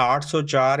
804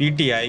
PTI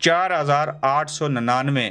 4899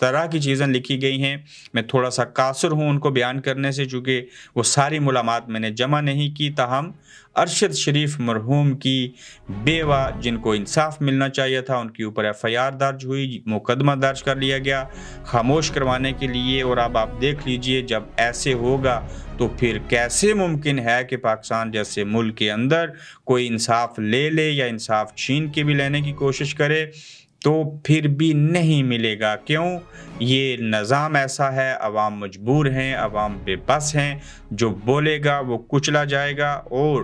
طرح کی چیزیں لکھی گئی ہیں. میں تھوڑا سا قاصر ہوں ان کو بیان کرنے سے چونکہ وہ ساری معلومات میں نے جمع نہیں کی. تاہم ارشد شریف مرحوم کی بیوہ جن کو انصاف ملنا چاہیے تھا ان کے اوپر FIR درج ہوئی, مقدمہ درج کر لیا گیا خاموش کروانے کے لیے. اور اب آپ دیکھ لیجئے جب ایسے ہوگا تو پھر کیسے ممکن ہے کہ پاکستان جیسے ملک کے اندر کوئی انصاف لے لے یا انصاف چھین کے بھی لینے کی کوشش کرے تو پھر بھی نہیں ملے گا. کیوں؟ یہ نظام ایسا ہے, عوام مجبور ہیں, عوام بے بس ہیں, جو بولے گا وہ کچلا جائے گا اور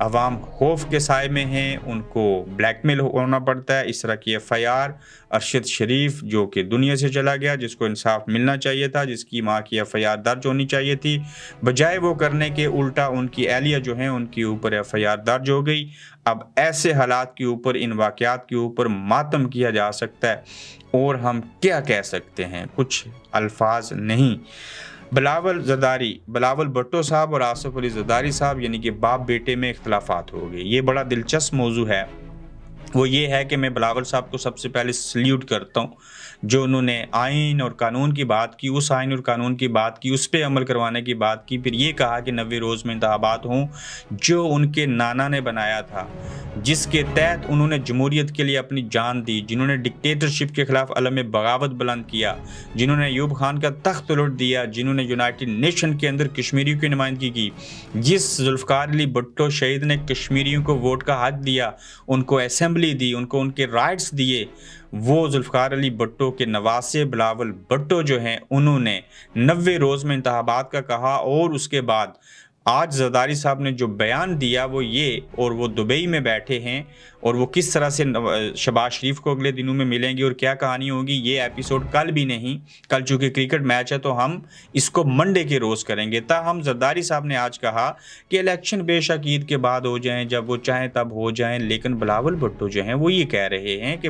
عوام خوف کے سائے میں ہیں, ان کو بلیک میل ہونا پڑتا ہے. اس طرح کی FIR ارشد شریف جو کہ دنیا سے چلا گیا, جس کو انصاف ملنا چاہیے تھا, جس کی ماں کی FIR درج ہونی چاہیے تھی, بجائے وہ کرنے کے الٹا ان کی اہلیہ جو ہیں ان کے اوپر FIR درج ہو گئی. اب ایسے حالات کے اوپر, ان واقعات کے اوپر ماتم کیا جا سکتا ہے اور ہم کیا کہہ سکتے ہیں, کچھ الفاظ نہیں. بلاول بھٹو صاحب اور آصف علی زرداری صاحب یعنی کہ باپ بیٹے میں اختلافات ہو گئے. یہ بڑا دلچسپ موضوع ہے. وہ یہ ہے کہ میں بلاول صاحب کو سب سے پہلے سلیوٹ کرتا ہوں جو انہوں نے آئین اور قانون کی بات کی, اس آئین اور قانون کی بات کی, اس پہ عمل کروانے کی بات کی. پھر یہ کہا کہ 90 روز میں انتخابات ہوں جو ان کے نانا نے بنایا تھا, جس کے تحت انہوں نے جمہوریت کے لیے اپنی جان دی, جنہوں نے ڈکٹیٹرشپ کے خلاف علم بغاوت بلند کیا, جنہوں نے ایوب خان کا تخت الٹ دیا, جنہوں نے یونائٹڈ نیشن کے اندر کشمیریوں کی نمائندگی کی, جس ذوالفقار علی بھٹو شہید نے کشمیریوں کو ووٹ کا حق دیا, ان کو اسمبلی دی, ان کو ان کے رائٹس دیے, وہ ذوالفقار علی بھٹو کے نواسے بلاول بھٹو جو ہیں انہوں نے 90 روز میں انتخابات کا کہا. اور اس کے بعد آج زرداری صاحب نے جو بیان دیا وہ یہ, اور وہ دبئی میں بیٹھے ہیں اور وہ کس طرح سے شہباز شریف کو اگلے دنوں میں ملیں گے اور کیا کہانی ہوگی, یہ ایپیسوڈ کل بھی نہیں, کل چونکہ کرکٹ میچ ہے تو ہم اس کو منڈے کے روز کریں گے. تاہم زرداری صاحب نے آج کہا کہ الیکشن بے شک عید کے بعد ہو جائیں, جب وہ چاہیں تب ہو جائیں, لیکن بلاول بھٹو جو ہیں وہ یہ کہہ رہے ہیں کہ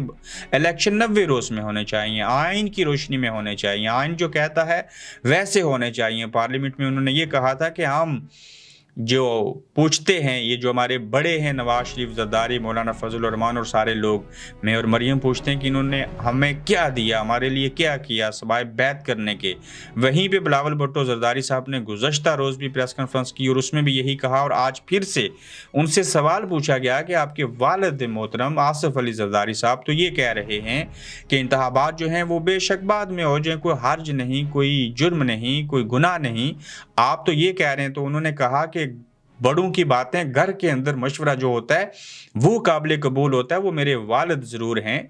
الیکشن 90 روز میں ہونے چاہیے, آئین کی روشنی میں ہونے چاہیے, آئین جو کہتا ہے ویسے ہونے چاہیے. پارلیمنٹ میں انہوں نے یہ کہا تھا کہ ہم جو پوچھتے ہیں, یہ جو ہمارے بڑے ہیں نواز شریف, زرداری, مولانا فضل الرحمان اور سارے لوگ, میں اور مریم پوچھتے ہیں کہ انہوں نے ہمیں کیا دیا, ہمارے لیے کیا کیا سوائے بیعت کرنے کے. وہیں پہ بلاول بھٹو زرداری صاحب نے گزشتہ روز بھی پریس کانفرنس کی اور اس میں بھی یہی کہا, اور آج پھر سے ان سے سوال پوچھا گیا کہ آپ کے والد محترم آصف علی زرداری صاحب تو یہ کہہ رہے ہیں کہ انتخابات جو ہیں وہ بے شک بعد میں ہو جائیں, کوئی حرج نہیں, کوئی جرم نہیں, کوئی گناہ نہیں, آپ تو یہ کہہ رہے ہیں. تو انہوں نے کہا کہ بڑوں کی باتیں, گھر کے اندر مشورہ جو ہوتا ہے وہ قابل قبول ہوتا ہے, وہ میرے والد ضرور ہیں,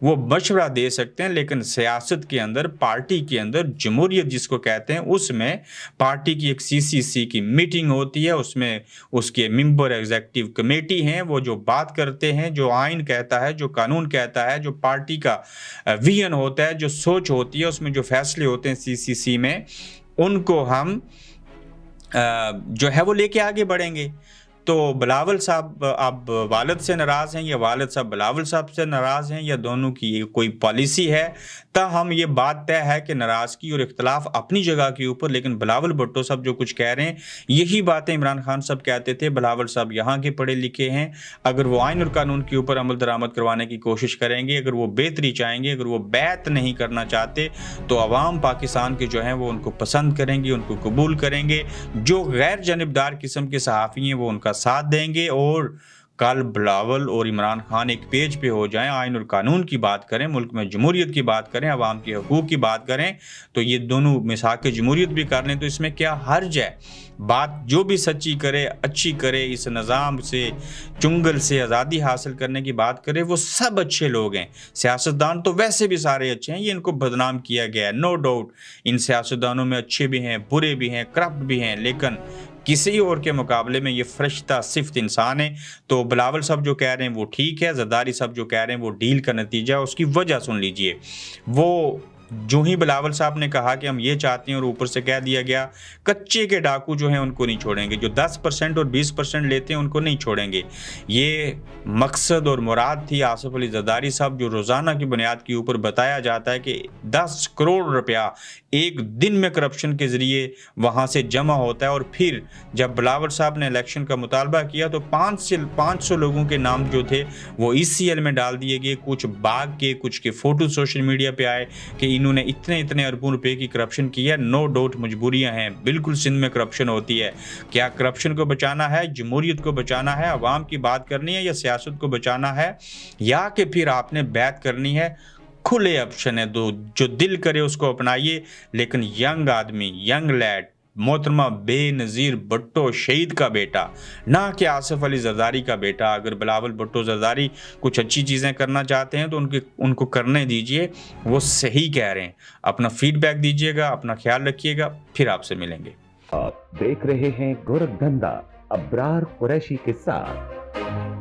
وہ مشورہ دے سکتے ہیں, لیکن سیاست کے اندر, پارٹی کے اندر, جمہوریت جس کو کہتے ہیں, اس میں پارٹی کی ایک CCC کی میٹنگ ہوتی ہے, اس میں اس کے ممبر ایگزیکٹو کمیٹی ہیں, وہ جو بات کرتے ہیں, جو آئین کہتا ہے, جو قانون کہتا ہے, جو پارٹی کا ویژن ہوتا ہے, جو سوچ ہوتی ہے, اس میں جو فیصلے ہوتے ہیں CCC میں, ان کو ہم جو ہے وہ لے کے آگے بڑھیں گے. تو بلاول صاحب اب والد سے ناراض ہیں یا والد صاحب بلاول صاحب سے ناراض ہیں یا دونوں کی کوئی پالیسی ہے, تاہم یہ بات طے ہے کہ ناراضگی اور اختلاف اپنی جگہ کے اوپر, لیکن بلاول بھٹو صاحب جو کچھ کہہ رہے ہیں یہی باتیں عمران خان صاحب کہتے تھے. بلاول صاحب یہاں کے پڑھے لکھے ہیں, اگر وہ آئین اور قانون کے اوپر عمل درآمد کروانے کی کوشش کریں گے, اگر وہ بہتری چاہیں گے, اگر وہ بیعت نہیں کرنا چاہتے تو عوام پاکستان کے جو ہیں وہ ان کو پسند کریں گے, ان کو قبول کریں گے. جو غیر جانبدار قسم کے صحافی ہیں وہ ان کا ساتھ دیں گے, اور کل بلاول اور عمران خان ایک پیج پہ ہو جائیں, آئین اور قانون کی بات کریں, ملک میں جمہوریت کی بات کریں, عوام کے حقوق کی بات کریں, تو یہ دونوں مساق جمہوریت بھی کر لیں, تو اس میں کیا حرج ہے. بات جو بھی سچی کرے, اچھی کرے, اس نظام سے, چنگل سے آزادی حاصل کرنے کی بات کرے, وہ سب اچھے لوگ ہیں. سیاستدان تو ویسے بھی سارے اچھے ہیں, یہ ان کو بدنام کیا گیا ہے, نو ڈاؤٹ ان سیاستدانوں میں اچھے بھی ہیں, برے بھی ہیں, کرپٹ بھی ہیں, لیکن کسی اور کے مقابلے میں یہ فرشتہ صفت انسان ہے. تو بلاول صاحب جو کہہ رہے ہیں وہ ٹھیک ہے, زرداری صاحب جو کہہ رہے ہیں وہ ڈیل کا نتیجہ, اس کی وجہ سن لیجئے. وہ جو ہی بلاول صاحب نے کہا کہ ہم یہ چاہتے ہیں اور اوپر سے کہہ دیا گیا کچے کے ڈاکو جو ہیں ان کو نہیں چھوڑیں گے, جو 10% اور 20% لیتے ہیں ان کو نہیں چھوڑیں گے. یہ مقصد اور مراد تھی آصف علی زرداری صاحب, جو روزانہ کی بنیاد کے اوپر بتایا جاتا ہے کہ 10 کروڑ روپیہ ایک دن میں کرپشن کے ذریعے وہاں سے جمع ہوتا ہے. اور پھر جب بلاول صاحب نے الیکشن کا مطالبہ کیا تو 500 لوگوں کے نام جو تھے وہ ECL میں ڈال دیے گئے, کچھ باغ کے, کچھ کے فوٹو سوشل میڈیا پہ آئے کہ انہوں نے اتنے اربوں روپے کی کرپشن کی ہے. نو ڈاؤٹ مجبوریاں ہیں, بالکل سندھ میں کرپشن ہوتی ہے. کیا کرپشن کو بچانا ہے, جمہوریت کو بچانا ہے, عوام کی بات کرنی ہے, یا سیاست کو بچانا ہے, یا کہ پھر آپ نے بیعت کرنی ہے؟ کھلے آپشن ہے, جو دل کرے اس کو اپنائیے. لیکن ینگ آدمی, ینگ لیڈ, محترمہ بے نظیر بھٹو شہید کا بیٹا, نہ کہ آصف علی زرداری کا بیٹا. اگر بلاول بھٹو زرداری کچھ اچھی چیزیں کرنا چاہتے ہیں تو ان کو کرنے دیجئے, وہ صحیح کہہ رہے ہیں. اپنا فیڈ بیک دیجئے گا, اپنا خیال رکھیے گا, پھر آپ سے ملیں گے. آپ دیکھ رہے ہیں گورکھ دھندا ابرار قریشی کے ساتھ.